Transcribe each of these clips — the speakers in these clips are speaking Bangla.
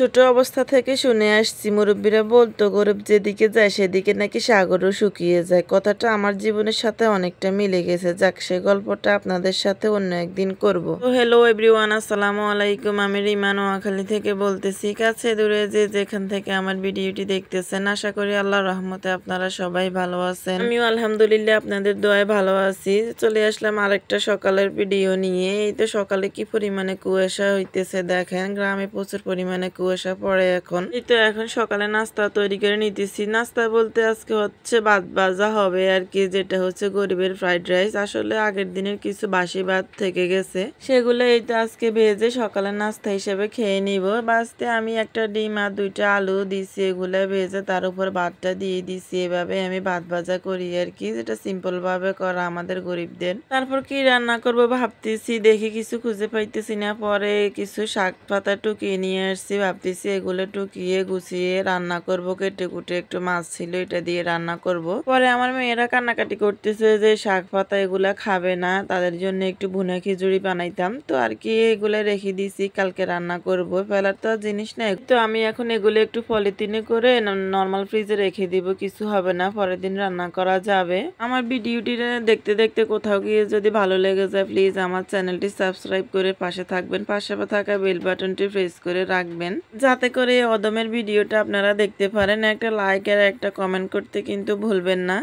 ছোট অবস্থা থেকে শুনে আসছি মুরব্বীরা বলতো গরিব যেদিকে যায় সেদিকে নাকি সাগরও শুকিয়ে যায়। কথাটা আমার জীবনের সাথে অনেকটা মিলে গেছে। যাক, সে গল্পটা আপনাদের সাথে অন্য একদিন করব। তো হ্যালো এভরিওয়ান, আসসালামু আলাইকুম। আমি রিমা নোয়াখালী থেকে বলতেছি। কাছে দূরে যে যেখান থেকে আমার ভিডিওটি দেখতেছেন, আশা করি আল্লাহর রহমতে আপনারা সবাই ভালো আছেন। আমিও আলহামদুলিল্লাহ আপনাদের দোয়ায় ভালো আছি। চলে আসলাম আরেকটা সকালের ভিডিও নিয়ে। এই তো সকালে কি পরিমাণে কুয়াশা হইতেছে দেখেন, গ্রামে প্রচুর পরিমাণে কুয়াশা পড়ে এখন। এই তো এখন সকালে নাস্তা তৈরি করে নিতেছি। নাস্তা বলতে আজকে হচ্ছে ভাত ভাজা হবে আর কি, যেটা হচ্ছে গরিবের ফ্রাইড রাইস। আসলে আগের দিনের কিছু বাসি ভাত থেকে গেছে, সেগুলো এই তো আজকে ভেজে সকালের নাস্তা হিসেবে খেয়ে নিব। বাঁচতে আমি একটা ডিম আর দুইটা আলু দিছি, এগুলো ভেজে তার উপর ভাতটা দিয়ে দিছি। এভাবে আমি ভাত ভাজা করি আর কি, যেটা সিম্পল ভাবে করা আমাদের গরিবদের। তারপর কি রান্না করব ভাবতেছি, দেখি কিছু খুঁজে পাইতেছি না। পরে কিছু শাক পাতা টুকিয়ে নিয়ে আসছি, ভাবতেছি এগুলো টুকিয়ে গুছিয়ে রান্না করব। কেটে কুটে একটু মাছ ছিল, এটা দিয়ে রান্না করব। পরে আমার মেয়েরা কান্নাকাটি করতেছে যে শাক পাতা এগুলা খাবে না, তাদের জন্য একটু ভুনা খিচুড়ি বানাইতাম। তো আর কি এগুলো রেখে দিছি, কালকে রান্না করব। ফেলার তো জিনিস না, তো আমি এখন এগুলো একটু পলিথিনে করে নর্মাল ফ্রিজে রেখে দিব, কিছু হবে না, পরের দিন রান্না করা যাবে। আমার ভিডিওটি দেখতে দেখতে কোথাও গিয়ে যদি ভালো লেগে যায়, প্লিজ আমার চ্যানেলটি সাবস্ক্রাইব করে পাশে থাকবেন। পাশে থাকা বেল বাটনটি প্রেস করে রাখবেন, যাতে করে অদমের ভিডিওটা আপনারা দেখতে পারেন। একটা লাইক আর একটা কমেন্ট করতে কিন্তু ভুলবেন না।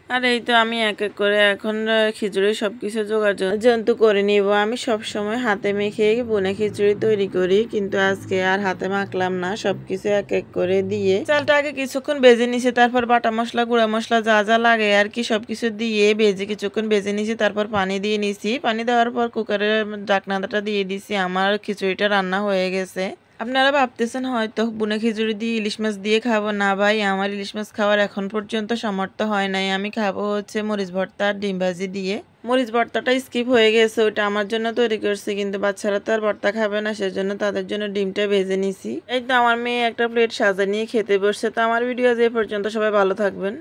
আর এই তো আমি এক এক করে এখন খিচুড়ি সবকিছু জোগাড় করে নিব। আমি সব সময় হাতে মেখে বুনে খিচুড়ি তৈরি করি, কিন্তু আজকে আর হাতে মাখলাম না, সবকিছু এক এক করে দিয়ে চালটা আগে কিছুক্ষণ ভেজে নিছি। তারপর বাটা মশলা গুঁড়া মশলা যা যা লাগে আর কি সবকিছু দিয়ে কিছুক্ষণ ভেজে নিছি। তারপর পানি দিয়ে নিছি, পানি দেওয়ার পর কুকারের ঢাকনাটা দিয়ে দিছি। আমার খিচুড়িটা রান্না হয়ে গেছে। আপনারা ভাবতেছেন হয়তো বুনে খিচুড়ি দিয়ে ইলিশ মাছ দিয়ে খাবো। না ভাই, আমার ইলিশ মাছ খাওয়ার এখন পর্যন্ত সামর্থ্য হয় নাই। আমি খাবো হচ্ছে মরিচ ভর্তা আর ডিম ভাজি দিয়ে। মরিচ ভর্তাটা স্কিপ হয়ে গেছে, ওটা আমার জন্য তৈরি করছি, কিন্তু বাচ্চারা তো আর ভর্তা খাবে না, সেজন্য তাদের জন্য ডিমটা ভেজে নিছি। এই তো আমার মেয়ে একটা প্লেট সাজা নিয়ে খেতে বসছে। তো আমার ভিডিও যে পর্যন্ত, সবাই ভালো থাকবেন।